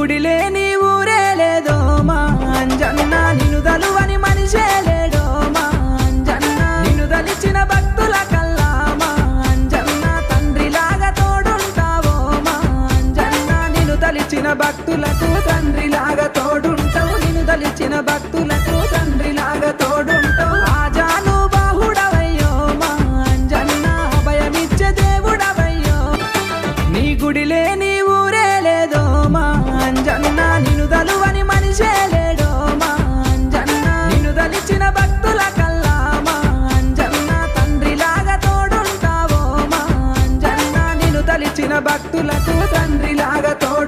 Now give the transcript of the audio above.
గుడి లేని ఊరే లేదో మా అంజన్న, నిన్ను దలువని మనిషే లేడో మా అంజన్న. నిన్ను దలిచిన భక్తుల కల్లా మా అంజన్న, తండ్రిలాగా తోడుంటావో మా అంజన్న. నిన్ను దలిచిన భక్తులకు తండ్రిలాగా తోడుంటావు, నిన్ను దలిచిన భక్తులకు తండ్రిలాగా తోడుంటావు. ఆజాను బాహుడవయ్యో మా అంజన్న, అభయమిచ్చే దేవుడవయ్యో. నీ గుడి లేని ఊరే లేదో మా అంజన్న, నిన్ను దలువని మనిషే లేడో మా అంజన్న. నిన్ను దలిచిన భక్తుల కల్లా మా అంజన్న, తండ్రిలాగా తోడుంటావో మా అంజన్న. నిన్ను దలిచిన భక్తులకు తండ్రిలాగా తోడు